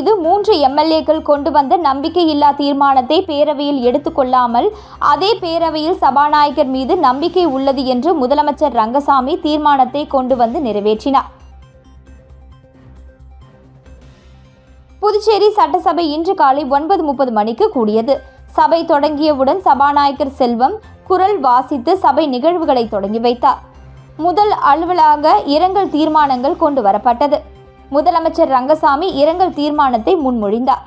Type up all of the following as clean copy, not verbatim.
மீது 3 எம்எல்ஏக்கள் கொண்டு வந்த நம்பிக்கையில்லா தீர்மானத்தை பேரவையில் எடுத்துக்கொள்ளாமல் அதே பேரவையில் சபாநாயகர் மீது நம்பிக்கை உள்ளது என்று முதலமைச்சர் ரங்கசாமி தீர்மானத்தை கொண்டு வந்து நிறைவேற்றினார். புதுச்சேரி சட்டசபை இன்று காலை 9:30 மணிக்கு கூடியது. சபை தொடங்கியவுடன் சபாநாயகர் செல்வம் குரல் வாசித்து சபை நிகழ்வுகளை தொடங்கி வைத்தார். முதல் அலுவலாக இரங்கல் தீர்மானங்கள் கொண்டு வரப்பட்டது. முதலமைச்சர் ரங்கசாமி இரங்கல் தீர்மானத்தை முன்மொழிந்தார்.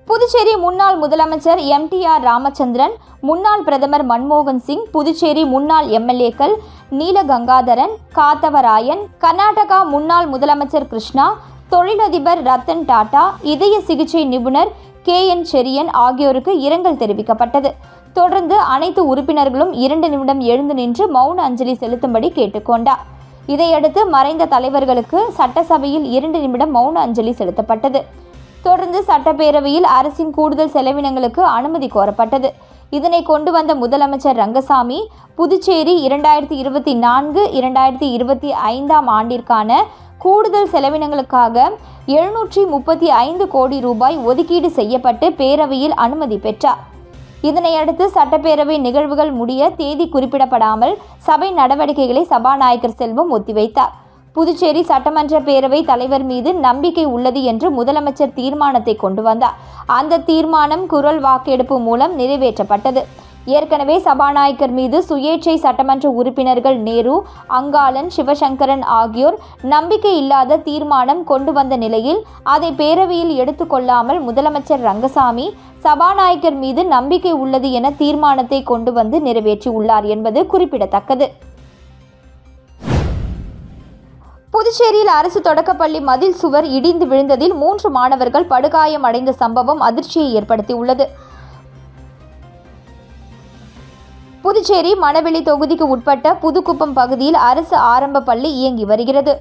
புதுச்சேரி முன்னாள் முதலமைச்சர் MTR ராமச்சந்திரன், முன்னாள் பிரதமர் மன்மோகன் சிங், புதுச்சேரி முன்னாள் எம்எல்ஏக்கள் நீலகங்காதரன், காத்தவராயன், கர்நாடகா முன்னாள் முதலமைச்சர் கிருஷ்ணா, தொழிலதிபர் ரத்தன் டாடா, இதய சிகிச்சை நிபுணர் KN செரியன் ஆகியோருக்கு இரங்கல் தெரிவிக்கப்பட்டது. தொடர்ந்து அனைத்து உறுப்பினர்களும் 2 நிமிடம் எழுந்து நின்று மௌன அஞ்சலி செலுத்தும்படி கேட்டுக்கொண்டார். இதையடுத்து மறைந்த தலைவர்களுக்கு சட்டசபையில் 2 நிமிடம் மௌன அஞ்சலி செலுத்தப்பட்டது. தொடர்ந்து சட்டப்பேரவையில் அரசின் கூடுதல் செலவினங்களுக்கு அனுமதி கோரப்பட்டது. இதனை கொண்டு வந்த முதலமைச்சர் ரங்கசாமி புதுச்சேரி 2024-2025 ஆண்டிற்கான கூடுதல் செலவினங்களுக்காக 735 கோடி ரூபாய் ஒதுக்கீடு செய்யப்பட்டு பேரவையில் அனுமதி பெற்றார். இதனையடுத்து சட்டப்பேரவை நிகழ்வுகள் முடிய தேதி குறிப்பிடப்படாமல் சபை நடவடிக்கைகளை சபாநாயகர் செல்வம் ஒத்திவைத்தார். புதுச்சேரி சட்டமன்ற பேரவை தலைவர் மீது நம்பிக்கை உள்ளது என்று முதலமைச்சர் தீர்மானத்தை கொண்டு வந்தார். அந்த தீர்மானம் குரல் வாக்கெடுப்பு மூலம் நிறைவேற்றப்பட்டது. ஏற்கனவே சபாநாயகர் மீது சுயேட்சை சட்டமன்ற உறுப்பினர்கள் நேரு, அங்காளன், சிவசங்கரன் ஆகியோர் நம்பிக்கை இல்லாத தீர்மானம் கொண்டு வந்த நிலையில் அதை பேரவையில் எடுத்துக்கொள்ளாமல் முதலமைச்சர் ரங்கசாமி சபாநாயகர் மீது நம்பிக்கை உள்ளது என தீர்மானத்தை கொண்டு வந்து நிறைவேற்றியுள்ளார் என்பது குறிப்பிடத்தக்கது. புதுச்சேரியில் அரசு தொடக்கப்பள்ளி மதில் சுவர் இடிந்து விழுந்ததில் 3 மாணவர்கள் படுகாயம் அடைந்த சம்பவம் அதிர்ச்சியை ஏற்படுத்தியுள்ளது. புதுச்சேரி மணவெளி தொகுதிக்கு உட்பட்ட புதுக்குப்பம் பகுதியில் அரசு ஆரம்ப பள்ளி இயங்கி வருகிறது.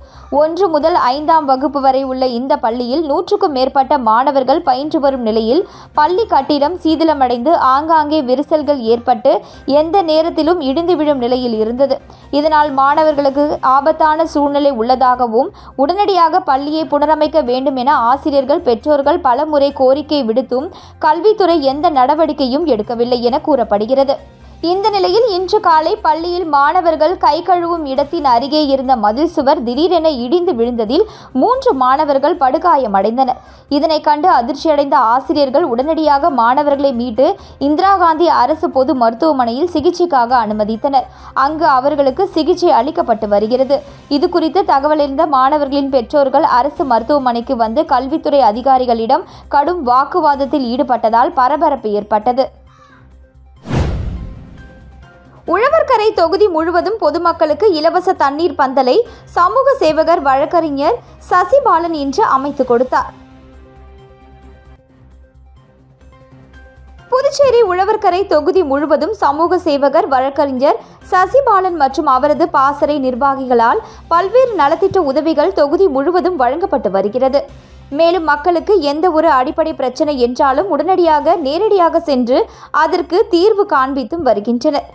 1 முதல் 5ஆம் வகுப்பு வரை உள்ள இந்த பள்ளியில் 100க்கும் மேற்பட்ட மாணவர்கள் பயின்று வரும் நிலையில் பள்ளி கட்டிடம் சீதளமடைந்து ஆங்காங்கே விரிசல்கள் ஏற்பட்டு எந்த நேரத்திலும் இடிந்து விழும் நிலையில் இருந்தது. இதனால் மாணவர்களுக்கு ஆபத்தான சூழ்நிலை உள்ளதாகவும் உடனடியாக பள்ளியை புனரமைக்க வேண்டும் என ஆசிரியர்கள், பெற்றோர்கள் பலமுறை கோரிக்கை விடுத்தும் கல்வித்துறை எந்த நடவடிக்கையும் எடுக்கவில்லை என கூறப்படுகிறது. இந்த நிலையில் இன்று காலை பள்ளியில் மாணவர்கள் கை கழுவும் இடத்தின் அருகே இருந்த மதில் சுவர் திடீரென இடிந்து விழுந்ததில் 3 மாணவர்கள் படுகாயமடைந்தனர். இதனை கண்டு அதிர்ச்சியடைந்த ஆசிரியர்கள் உடனடியாக மாணவர்களை மீட்டு இந்திரா காந்தி அரசு பொது மருத்துவமனையில் சிகிச்சைக்காக அனுமதித்தனர். அங்கு அவர்களுக்கு சிகிச்சை அளிக்கப்பட்டு வருகிறது. இது குறித்து தகவலறிந்த மாணவர்களின் பெற்றோர்கள் அரசு மருத்துவமனைக்கு வந்து கல்வித்துறை அதிகாரிகளிடம் கடும் வாக்குவாதத்தில் ஈடுபட்டதால் பரபரப்பு ஏற்பட்டது. உழவர்கரை தொகுதி முழுவதும் பொதுமக்களுக்கு இலவச தண்ணீர் பந்தலை சமூக சேவகர் வழக்கறிஞர் சசிபாலன் இன்று அமைத்து கொடுத்தார். புதுச்சேரி உழவர்கரை தொகுதி முழுவதும் சமூக சேவகர் வழக்கறிஞர் சசிபாலன் மற்றும் அவரது பாசறை நிர்வாகிகளால் பல்வேறு நலத்திட்ட உதவிகள் தொகுதி முழுவதும் வழங்கப்பட்டு வருகிறது. மேலும் மக்களுக்கு எந்த ஒரு அடிப்படை பிரச்சனை என்றாலும் உடனடியாக நேரடியாக சென்று அதற்கு தீர்வு காண்பித்தும் வருகின்றனர்.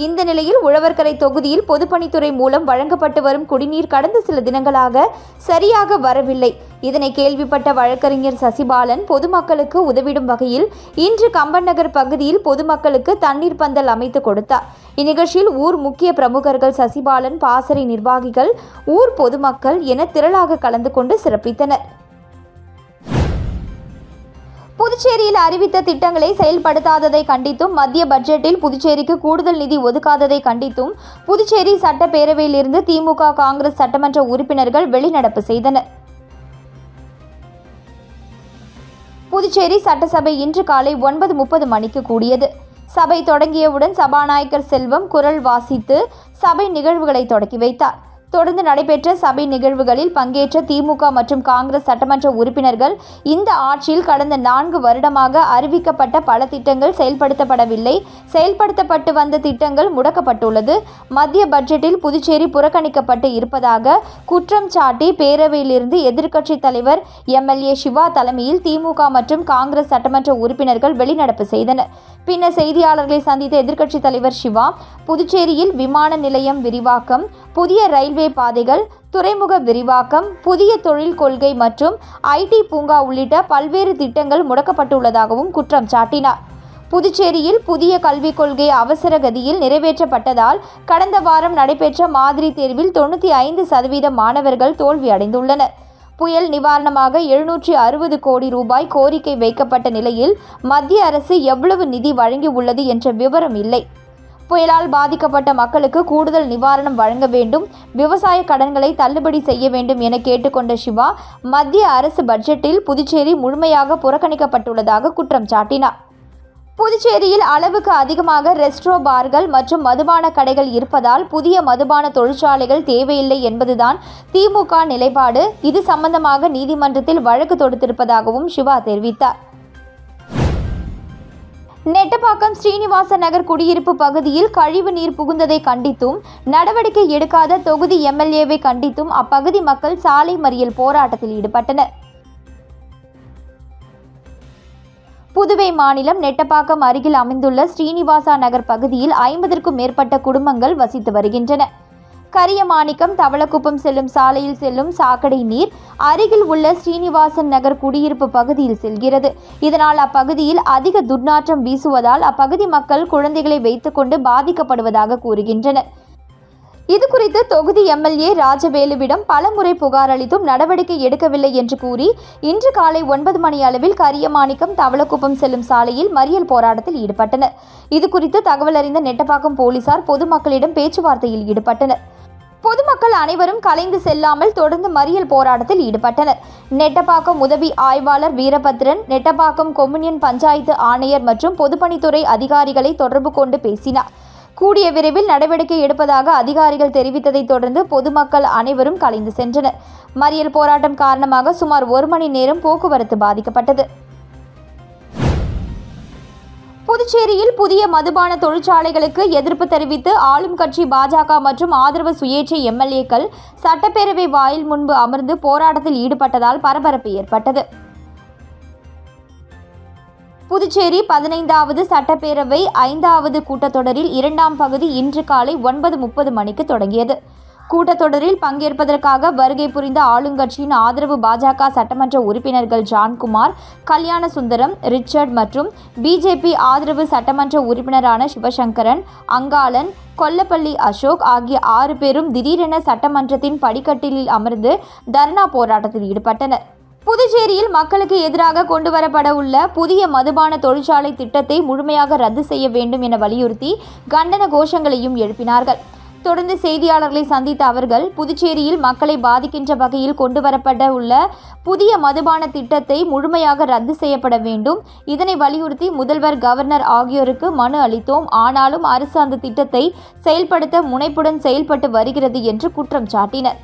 இந்த நிலையில் உழவர்கரை தொகுதியில் பொதுப்பணித்துறை மூலம் வழங்கப்பட்டு வரும் குடிநீர் கடந்த சில தினங்களாக சரியாக வரவில்லை. இதனை கேள்விப்பட்ட வழக்கறிஞர் சசிபாலன் பொதுமக்களுக்கு உதவிடும் வகையில் இன்று கம்பன்நகர் பகுதியில் பொதுமக்களுக்கு தண்ணீர் பந்தல் அமைத்து கொடுத்தார். இந்நிகழ்ச்சியில் ஊர் முக்கிய பிரமுகர்கள், சசிபாலன் பாசறை நிர்வாகிகள், ஊர் பொதுமக்கள் என திரளாக கலந்து கொண்டு சிறப்பித்தனர். புதுச்சேரியில் அறிவித்த திட்டங்களை செயல்படுத்தாததை கண்டித்தும் மத்திய பட்ஜெட்டில் புதுச்சேரிக்கு கூடுதல் நிதி ஒதுக்காததை கண்டித்தும் புதுச்சேரி சட்டப்பேரவையிலிருந்து திமுக, காங்கிரஸ் சட்டமன்ற உறுப்பினர்கள் வெளிநடப்பு செய்தனர். புதுச்சேரி சட்டசபை இன்று காலை 9:30 மணிக்கு கூடியது. சபை தொடங்கியவுடன் சபாநாயகர் செல்வம் குரல் வாசித்து சபை நிகழ்வுகளை தொடங்கி வைத்தார். தொடர்ந்து நடைபெற்ற சபை நிகழ்வுகளில் பங்கேற்ற திமுக மற்றும் காங்கிரஸ் சட்டமன்ற உறுப்பினர்கள் இந்த ஆட்சியில் கடந்த 4 வருடமாக அறிவிக்கப்பட்ட பல திட்டங்கள் செயல்படுத்தப்படவில்லை, செயல்படுத்தப்பட்டு வந்த திட்டங்கள் முடக்கப்பட்டுள்ளது, மத்திய பட்ஜெட்டில் புதுச்சேரி புறக்கணிக்கப்பட்டு இருப்பதாக குற்றம் சாட்டி பேரவையிலிருந்து எதிர்க்கட்சித் தலைவர் MLA சிவா தலைமையில் திமுக மற்றும் காங்கிரஸ் சட்டமன்ற உறுப்பினர்கள் வெளிநடப்பு செய்தனர். பின்னர் செய்தியாளர்களை சந்தித்த எதிர்க்கட்சித் தலைவர் சிவா, புதுச்சேரியில் விமான நிலையம் விரிவாக்கம், புதிய ரயில்வே பாதைகள், துறைமுக விரிவாக்கம், புதிய தொழில் கொள்கை மற்றும் ஐடி பூங்கா உள்ளிட்ட பல்வேறு திட்டங்கள் முடக்கப்பட்டுள்ளதாகவும் குற்றம் சாட்டினார். புதுச்சேரியில் புதிய கல்விக் கொள்கை அவசர கதியில் நிறைவேற்றப்பட்டதால் கடந்த வாரம் நடைபெற்ற மாதிரி தேர்வில் 95% மாணவர்கள் தோல்வி அடைந்துள்ளனர். புயல் நிவாரணமாக 760 கோடி ரூபாய் கோரிக்கை வைக்கப்பட்ட நிலையில் மத்திய அரசு எவ்வளவு நிதி வழங்கியுள்ளது என்ற விவரம் இல்லை. புயலால் பாதிக்கப்பட்ட மக்களுக்கு கூடுதல் நிவாரணம் வழங்க வேண்டும், விவசாய கடன்களை தள்ளுபடி செய்ய வேண்டும் என கேட்டுக்கொண்ட சிவா, மத்திய அரசு பட்ஜெட்டில் புதுச்சேரி முழுமையாக புறக்கணிக்கப்பட்டுள்ளதாக குற்றம் சாட்டினார். புதுச்சேரியில் அளவுக்கு அதிகமாக ரெஸ்ட்ரோ பார்கள் மற்றும் மதுபான கடைகள் இருப்பதால் புதிய மதுபான தொழிற்சாலைகள் தேவையில்லை என்பதுதான் திமுக நிலைப்பாடு. இது சம்பந்தமாக நீதிமன்றத்தில் வழக்கு தொடுத்திருப்பதாகவும் சிவா தெரிவித்தார். நெட்டப்பாக்கம் ஸ்ரீனிவாச நகர் குடியிருப்பு பகுதியில் கழிவு நீர் புகுந்ததை கண்டித்தும் நடவடிக்கை எடுக்காத தொகுதி எம்எல்ஏவை கண்டித்தும் அப்பகுதி மக்கள் சாலை மறியல் போராட்டத்தில் ஈடுபட்டனர். புதுவை மாநிலம் நெட்டப்பாக்கம் அருகில் அமைந்துள்ள ஸ்ரீனிவாசா நகர் பகுதியில் 50க்கும் மேற்பட்ட குடும்பங்கள் வசித்து வருகின்றன. கரியமாணிக்கம் தவளக்குப்பம் செல்லும் சாலையில் செல்லும் சாக்கடை நீர் அருகில் உள்ள ஸ்ரீனிவாசன் நகர் குடியிருப்பு பகுதியில் செல்கிறது. இதனால் அப்பகுதியில் அதிக துர்நாற்றம் வீசுவதால் அப்பகுதி மக்கள் குழந்தைகளை வைத்துக்கொண்டு பாதிக்கப்படுவதாக கூறுகின்றனர். இதுகுறித்து தொகுதி எம்எல்ஏ ராஜவேலுவிடம் பலமுறை புகார் அளித்தும் நடவடிக்கை எடுக்கவில்லை என்று கூறி இன்று காலை 9 மணி அளவில் கரியமாணிக்கம் தவளக்குப்பம் செல்லும் சாலையில் மறியல் போராட்டத்தில் ஈடுபட்டனர். இதுகுறித்து தகவல் அறிந்த நெட்டப்பாக்கம் போலீசார் பொதுமக்களிடம் பேச்சுவார்த்தையில் ஈடுபட்டனர். பொதுமக்கள் அனைவரும் கலைந்து செல்லாமல் தொடர்ந்து மறியல் போராட்டத்தில் ஈடுபட்டனர். நெட்டப்பாக்கம் உதவி ஆய்வாளர் வீரபத்ரன் நெட்டப்பாக்கம் கொம்யூனியன் பஞ்சாயத்து ஆணையர் மற்றும் பொதுப்பணித்துறை அதிகாரிகளை தொடர்பு கொண்டு பேசினார். கூடிய விரைவில் நடவடிக்கை எடுப்பதாக அதிகாரிகள் தெரிவித்ததை தொடர்ந்து பொதுமக்கள் அனைவரும் கலைந்து சென்றனர். மறியல் போராட்டம் காரணமாக சுமார் 1 மணி நேரம் போக்குவரத்து பாதிக்கப்பட்டது. புதுச்சேரியில் புதிய மதுபான தொழிற்சாலைகளுக்கு எதிர்ப்பு தெரிவித்து ஆளும் கட்சி பாஜக மற்றும் ஆதரவு சுயேட்சை எம்எல்ஏக்கள் சட்டப்பேரவை வாயில் முன்பு அமர்ந்து போராட்டத்தில் ஈடுபட்டதால் பரபரப்பு ஏற்பட்டது. புதுச்சேரி 15வது சட்டப்பேரவை 5வது கூட்டத்தொடரில் 2ஆம் பகுதி இன்று காலை 9:30 மணிக்கு தொடங்கியது. கூட்டத்தொடரில் பங்கேற்பதற்காக வருகை புரிந்த ஆளுங்கட்சியின் ஆதரவு பாஜக சட்டமன்ற உறுப்பினர்கள் ஜான்குமார், கல்யாண சுந்தரம், ரிச்சர்ட் மற்றும் பிஜேபி ஆதரவு சட்டமன்ற உறுப்பினரான சிவசங்கரன், அங்காளன், கொல்லப்பள்ளி அசோக் ஆகிய 6 பேரும் திடீரென சட்டமன்றத்தின் படிக்கட்டிலில் அமர்ந்து தர்ணா போராட்டத்தில் ஈடுபட்டனர். புதுச்சேரியில் மக்களுக்கு எதிராக கொண்டுவரப்பட உள்ள புதிய மதுபான தொழிற்சாலை திட்டத்தை முழுமையாக ரத்து செய்ய வேண்டும் என வலியுறுத்தி கண்டன கோஷங்களையும் எழுப்பினார்கள். தொடர்ந்து செய்தியாளர்களை சந்தித்த அவர்கள், புதுச்சேரியில் மக்களை பாதிக்கின்ற வகையில் கொண்டுவரப்பட உள்ள புதிய மதுபான திட்டத்தை முழுமையாக ரத்து செய்யப்பட வேண்டும். இதனை வலியுறுத்தி முதல்வர், கவர்னர் ஆகியோருக்கு மனு அளித்தோம். ஆனாலும் அரசு அந்த திட்டத்தை செயல்படுத்த முனைப்புடன் செயல்பட்டு வருகிறது என்று குற்றம் சாட்டினர்.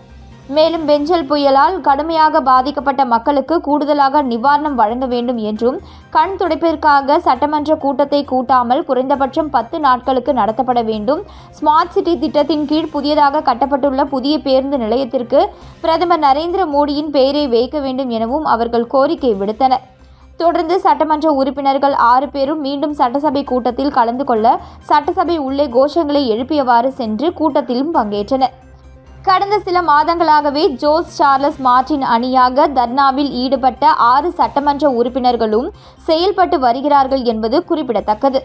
மேலும் பெஞ்சல் புயலால் கடுமையாக பாதிக்கப்பட்ட மக்களுக்கு கூடுதலாக நிவாரணம் வழங்க வேண்டும் என்றும், கண் துடைப்பிற்காக சட்டமன்ற கூட்டத்தை கூட்டாமல் குறைந்தபட்சம் 10 நாட்களுக்கு நடத்தப்பட வேண்டும். ஸ்மார்ட் சிட்டி திட்டத்தின் கீழ் புதியதாக கட்டப்பட்டுள்ள புதிய பேருந்து நிலையத்திற்கு பிரதமர் நரேந்திர மோடியின் பெயரை வைக்க வேண்டும் எனவும் அவர்கள் கோரிக்கை விடுத்தனர். தொடர்ந்து சட்டமன்ற உறுப்பினர்கள் 6 பேரும் மீண்டும் சட்டசபை கூட்டத்தில் கலந்து கொள்ள சட்டசபை உள்ளே கோஷங்களை எழுப்பியவாறு சென்று கூட்டத்திலும் பங்கேற்றனர். கடந்த சில மாதங்களாகவே ஜோஸ் சார்லஸ் மார்டின் அணியாக தர்ணாவில் ஈடுபட்ட 6 சட்டமன்ற உறுப்பினர்களும் செயல்பட்டு வருகிறார்கள் என்பது குறிப்பிடத்தக்கது.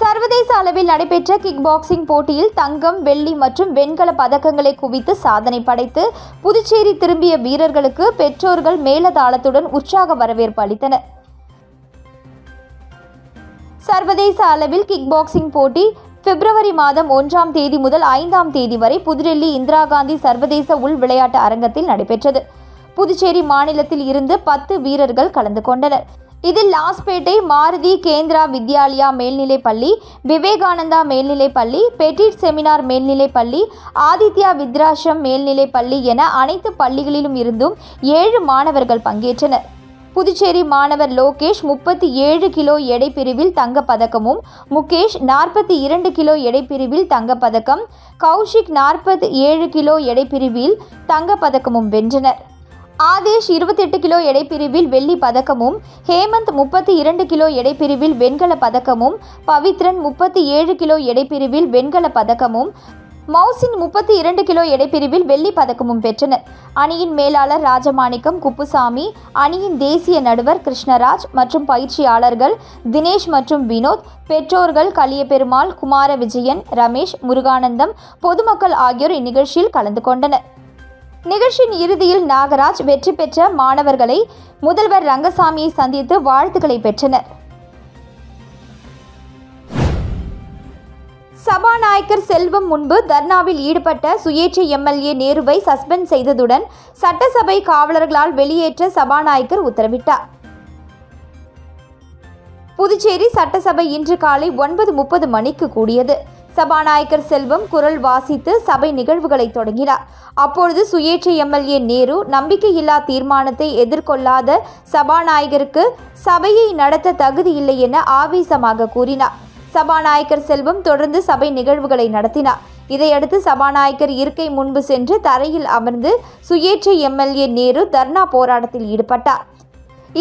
சர்வதேச அளவில் நடைபெற்ற கிக் பாக்ஸிங் போட்டியில் தங்கம், வெள்ளி மற்றும் வெண்கல பதக்கங்களை குவித்து சாதனை படைத்து புதுச்சேரி திரும்பிய வீரர்களுக்கு பெற்றோர்கள் மேலதாளத்துடன் உற்சாக வரவேற்பு அளித்தனர். சர்வதேச அளவில் கிக் பாக்ஸிங் போட்டி பிப்ரவரி மாதம் 1ஆம் தேதி முதல் 5ஆம் தேதி வரை புதுடெல்லி இந்திரா காந்தி சர்வதேச உள் விளையாட்டு அரங்கத்தில் நடைபெற்றது. புதுச்சேரி மாநிலத்தில் இருந்து 10 வீரர்கள் கலந்து கொண்டனர். இதில் லாஸ்பேட்டை மாருதி கேந்திரா வித்யாலயா மேல்நிலைப்பள்ளி, விவேகானந்தா மேல்நிலைப்பள்ளி, பெட்டிட் செமினார் மேல்நிலைப்பள்ளி, ஆதித்யா வித்ராஷம் மேல்நிலைப்பள்ளி என அனைத்து பள்ளிகளிலும் இருந்தும் 7 மாணவர்கள் பங்கேற்றனர். புதுச்சேரி மாணவர் லோகேஷ் 37 கிலோ எடை பிரிவில் தங்கப்பதக்கமும், முகேஷ் 42 கிலோ எடை பிரிவில் தங்கப்பதக்கம், கௌஷிக் 47 கிலோ எடை பிரிவில் தங்கப்பதக்கமும் வென்றனர். ஆதேஷ் 28 கிலோ எடைப்பிரிவில் வெள்ளி பதக்கமும், ஹேமந்த் 32 கிலோ எடைப்பிரிவில் வெண்கல பதக்கமும், பவித்ரன் 37 கிலோ எடைப்பிரிவில் வெண்கல பதக்கமும், மௌசின் 32 கிலோ எடைப்பிரிவில் வெள்ளி பதக்கமும் பெற்றனர். அணியின் மேலாளர் ராஜமாணிக்கம், குப்புசாமி, அணியின் தேசிய நடுவர் கிருஷ்ணராஜ் மற்றும் பயிற்சியாளர்கள் தினேஷ் மற்றும் வினோத், பெற்றோர்கள் கலியபெருமாள், குமார விஜயன், ரமேஷ், முருகானந்தம், பொதுமக்கள் ஆகியோர் இந்நிகழ்ச்சியில் கலந்து கொண்டனர். நிகழ்ச்சியின் இறுதியில் நாகராஜ் வெற்றி பெற்ற மாணவர்களை முதல்வர் ரங்கசாமியை சந்தித்து வாழ்த்துக்களை பெற்றனர். சபாநாயகர் செல்வம் முன்பு தர்ணாவில் ஈடுபட்ட சுயேட்சை எம்எல்ஏ நேருவை சஸ்பெண்ட் செய்ததுடன் சட்டசபை காவலர்களால் வெளியேற்ற சபாநாயகர் உத்தரவிட்டார். புதுச்சேரி சட்டசபை இன்று காலை 9:30 மணிக்கு கூடியது. சபாநாயகர் செல்வம் குரல் வாசித்து சபை நிகழ்வுகளை தொடங்கினார். அப்பொழுது சுயேட்சை எம்எல்ஏ நேரு நம்பிக்கையில்லா தீர்மானத்தை எதிர்கொள்ளாத சபாநாயகருக்கு சபையை நடத்த தகுதியில்லை என ஆவேசமாக கூறினார். சபாநாயகர் செல்வம் தொடர்ந்து சபை நிகழ்வுகளை நடத்தினார். இதையடுத்து சபாநாயகர் இருக்கை முன்பு சென்று தரையில் அமர்ந்து சுயேட்சை எம்எல்ஏ நேரு தர்ணா போராட்டத்தில் ஈடுபட்டார்.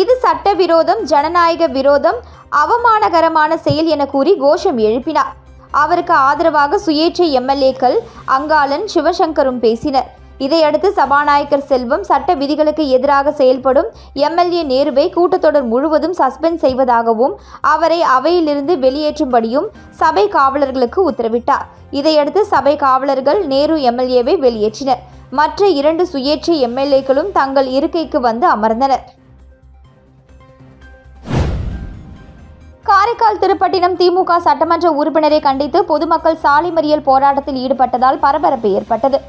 இது சட்டவிரோதம், ஜனநாயக விரோதம், அவமானகரமான செயல் என கூறி கோஷம் எழுப்பினார். அவருக்கு ஆதரவாக சுயேட்சை எம்எல்ஏக்கள் அங்காளன், சிவசங்கரும் பேசினர். இதையடுத்து சபாநாயகர் செல்வம் சட்ட விதிகளுக்கு எதிராக செயல்படும் எம்எல்ஏ நேருவை கூட்டத்தொடர் முழுவதும் சஸ்பெண்ட் செய்வதாகவும் அவரை அவையிலிருந்து வெளியேற்றும்படியும் சபை காவலர்களுக்கு உத்தரவிட்டார். இதையடுத்து சபை காவலர்கள் நேரு எம்எல்ஏவை வெளியேற்றினர். மற்ற 2 சுயேட்சை எம்எல்ஏக்களும் தங்கள் இருக்கைக்கு வந்து அமர்ந்தனர். காரைக்கால் திருப்பட்டினம் திமுக சட்டமன்ற உறுப்பினரை கண்டித்து பொதுமக்கள் சாலை மறியல் போராட்டத்தில் ஈடுபட்டதால் பரபரப்பு ஏற்பட்டது.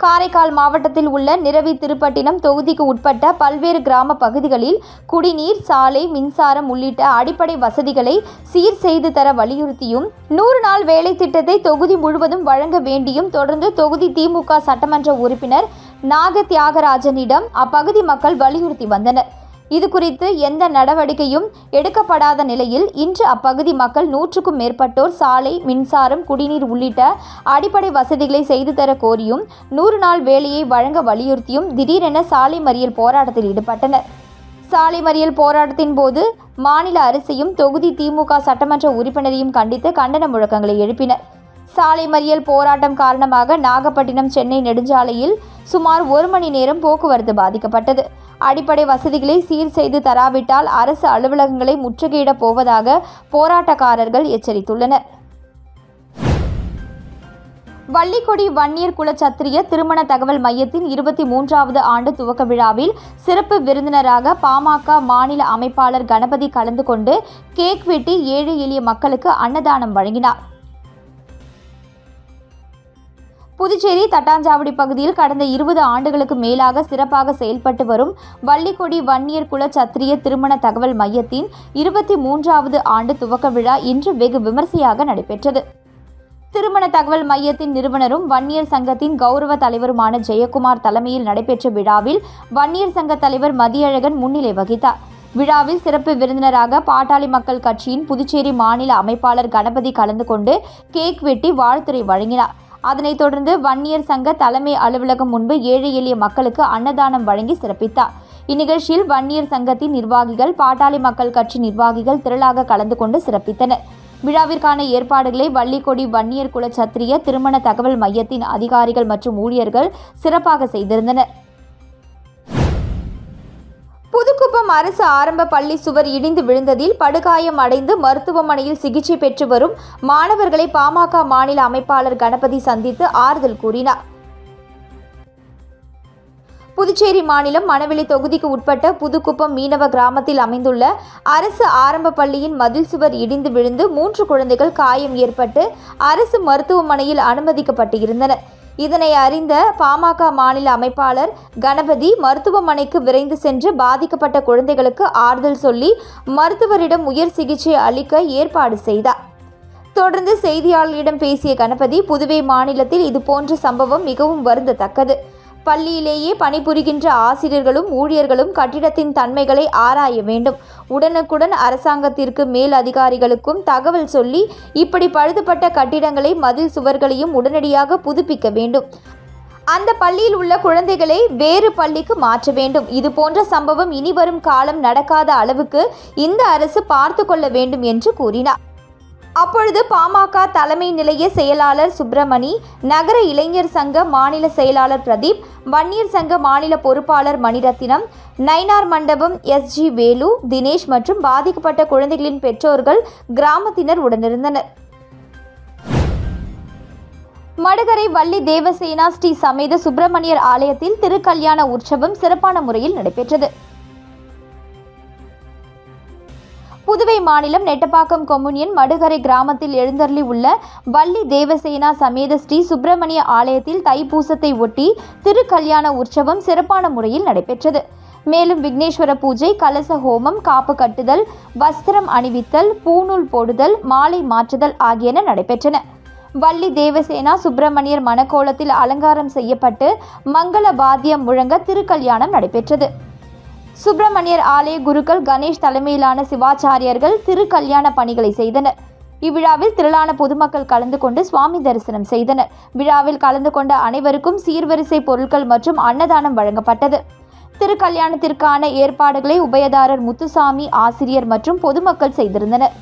காரைக்கால் மாவட்டத்தில் உள்ள நிரவி திருப்பட்டினம் தொகுதிக்கு உட்பட்ட பல்வேறு கிராம பகுதிகளில் குடிநீர், சாலை, மின்சாரம் உள்ளிட்ட அடிப்படை வசதிகளை சீர் செய்து தர வலியுறுத்தியும் 100 நாள் வேலை திட்டத்தை தொகுதி முழுவதும் வழங்க வேண்டியும் தொடர்ந்து தொகுதி திமுக சட்டமன்ற உறுப்பினர் நாக தியாகராஜனிடம் அப்பகுதி மக்கள் வலியுறுத்தி வந்தனர். இது குறித்து எந்த நடவடிக்கையும் எடுக்கப்படாத நிலையில் இன்று அப்பகுதி மக்கள் 100க்கும் மேற்பட்டோர் சாலை, மின்சாரம், குடிநீர் உள்ளிட்ட அடிப்படை வசதிகளை செய்து தர கோரியும் 100 நாள் வேலையை வழங்க வலியுறுத்தியும் திடீரென சாலை மறியல் போராட்டத்தில் ஈடுபட்டனர். சாலை மறியல் போராட்டத்தின் போது மாநில அரசையும் தொகுதி திமுக சட்டமன்ற உறுப்பினரையும் கண்டித்து கண்டன முழக்கங்களை எழுப்பினர். சாலை மறியல் போராட்டம் காரணமாக நாகப்பட்டினம் சென்னை நெடுஞ்சாலையில் சுமார் 1 மணி நேரம் போக்குவரத்து பாதிக்கப்பட்டது. அடிப்படை வசதிகளை சீர் செய்து தராவிட்டால் அரசு அலுவலகங்களை முற்றுகையிடப் போவதாக போராட்டக்காரர்கள் எச்சரித்துள்ளனர். வள்ளிக்கொடி வன்னியர் குல சத்திரிய திருமண தகவல் மையத்தின் 23வது ஆண்டு துவக்க விழாவில் சிறப்பு விருந்தினராக பாமக மாநில அமைப்பாளர் கணபதி கலந்து கொண்டு கேக் வெட்டி ஏழை எளிய மக்களுக்கு அன்னதானம் வழங்கினார். புதுச்சேரி தட்டாஞ்சாவடி பகுதியில் கடந்த 20 ஆண்டுகளுக்கு மேலாக சிறப்பாக செயல்பட்டு வரும் வள்ளிக்கொடி வன்னியர் குல சத்திரிய திருமண தகவல் மையத்தின் 23வது ஆண்டு துவக்க விழா இன்று வெகு விமர்சையாக நடைபெற்றது. திருமண தகவல் மையத்தின் நிறுவனரும் வன்னியர் சங்கத்தின் கௌரவ தலைவருமான ஜெயக்குமார் தலைமையில் நடைபெற்ற விழாவில் வன்னியர் சங்க தலைவர் மதியழகன் முன்னிலை வகித்தார். விழாவில் சிறப்பு விருந்தினராக பாட்டாளி மக்கள் கட்சியின் புதுச்சேரி மாநில அமைப்பாளர் கணபதி கலந்து கொண்டு கேக் வெட்டி வாழ்த்துரை வழங்கினார். அதனைத் தொடர்ந்து வன்னியர் சங்க தலைமை அலுவலகம் முன்பு ஏழை எளிய மக்களுக்கு அன்னதானம் வழங்கி சிறப்பித்தார். இந்நிகழ்ச்சியில் வன்னியர் சங்கத்தின் நிர்வாகிகள், பாட்டாளி மக்கள் கட்சி நிர்வாகிகள் திரளாக கலந்து கொண்டு சிறப்பித்தனர். விழாவிற்கான ஏற்பாடுகளை வள்ளிக்கொடி வன்னியர் குல சத்திரிய திருமண தகவல் மையத்தின் அதிகாரிகள் மற்றும் ஊழியர்கள் சிறப்பாக செய்திருந்தனர். புதுக்குப்பம் அரசு ஆரம்ப பள்ளி சுவர் இடிந்து விழுந்ததில் படுகாயம் அடைந்து மருத்துவமனையில் சிகிச்சை பெற்று வரும் மாணவர்களை பாமக மாநில அமைப்பாளர் கணபதி சந்தித்து ஆறுதல் கூறினார். புதுச்சேரி மாநிலம் மணவெளி தொகுதிக்கு உட்பட்ட புதுக்குப்பம் மீனவ கிராமத்தில் அமைந்துள்ள அரசு ஆரம்ப பள்ளியின் மதில் சுவர் இடிந்து விழுந்து 3 குழந்தைகள் காயம் ஏற்பட்டு அரசு மருத்துவமனையில் அனுமதிக்கப்பட்டிருந்தனர். இதனை அறிந்த பாமக மாநில அமைப்பாளர் கணபதி மருத்துவமனைக்கு விரைந்து சென்று பாதிக்கப்பட்ட குழந்தைகளுக்கு ஆறுதல் சொல்லி மருத்துவரிடம் உயர் சிகிச்சை அளிக்க ஏற்பாடு செய்தார். தொடர்ந்து செய்தியாளர்களிடம் பேசிய கணபதி, புதுவை மாநிலத்தில் இதுபோன்ற சம்பவம் மிகவும் வருந்தத்தக்கது. பள்ளியிலேயே பணிபுரிகின்ற ஆசிரியர்களும் ஊழியர்களும் கட்டிடத்தின் தன்மைகளை ஆராய வேண்டும். உடனுக்குடன் அரசாங்கத்திற்கு மேல் அதிகாரிகளுக்கும் தகவல் சொல்லி இப்படி பழுதுபட்ட கட்டிடங்களை, மதில் சுவர்களையும் உடனடியாக புதுப்பிக்க வேண்டும். அந்த பள்ளியில் உள்ள குழந்தைகளை வேறு பள்ளிக்கு மாற்ற வேண்டும். இது போன்ற சம்பவம் இனிவரும் காலம் நடக்காத அளவுக்கு இந்த அரசு பார்த்து கொள்ள வேண்டும் என்று கூறினார். அப்பொழுது பாமக தலைமை நிலைய செயலாளர் சுப்பிரமணி, நகர இளைஞர் சங்க மாநில செயலாளர் பிரதீப், வன்னியர் சங்க மாநில பொறுப்பாளர் மணிரத்தினம், நயினார் மண்டபம் SG வேலு, தினேஷ் மற்றும் பாதிக்கப்பட்ட குழந்தைகளின் பெற்றோர்கள், கிராமத்தினர் உடனிருந்தனர். மடுகரை வள்ளி தேவசேனா ஸ்ரீ சமேத சுப்பிரமணியர் ஆலயத்தில் திருக்கல்யாண உற்சவம் சிறப்பான முறையில் நடைபெற்றது. புதுவை மாநிலம் நெட்டப்பாக்கம் கொம்யூனியன் மடுகரை கிராமத்தில் எழுந்தருளி உள்ள வள்ளி தேவசேனா சமேத ஸ்ரீ சுப்பிரமணிய ஆலயத்தில் தைப்பூசத்தை ஒட்டி திருக்கல்யாண உற்சவம் சிறப்பான முறையில் நடைபெற்றது. மேலும் விக்னேஸ்வர பூஜை, கலச ஹோமம், காப்பு கட்டுதல், வஸ்திரம் அணிவித்தல், பூநூல் போடுதல், மாலை மாற்றுதல் ஆகியன நடைபெற்றன. வள்ளி தேவசேனா சுப்பிரமணியர் மணக்கோலத்தில் அலங்காரம் செய்யப்பட்டு மங்கள வாத்தியம் முழங்க திருக்கல்யாணம் நடைபெற்றது. சுப்பிரமணியர் ஆலய குருக்கள் கணேஷ் தலைமையிலான சிவாச்சாரியர்கள் திருக்கல்யாண பணிகளை செய்தனர். இவ்விழாவில் திரளான பொதுமக்கள் கலந்து கொண்டு சுவாமி தரிசனம் செய்தனர். விழாவில் கலந்து கொண்ட அனைவருக்கும் சீர்வரிசை பொருட்கள் மற்றும் அன்னதானம் வழங்கப்பட்டது. திருக்கல்யாணத்திற்கான ஏற்பாடுகளை உபயதாரர் முத்துசாமி, ஆசிரியர் மற்றும் பொதுமக்கள் செய்திருந்தனர்.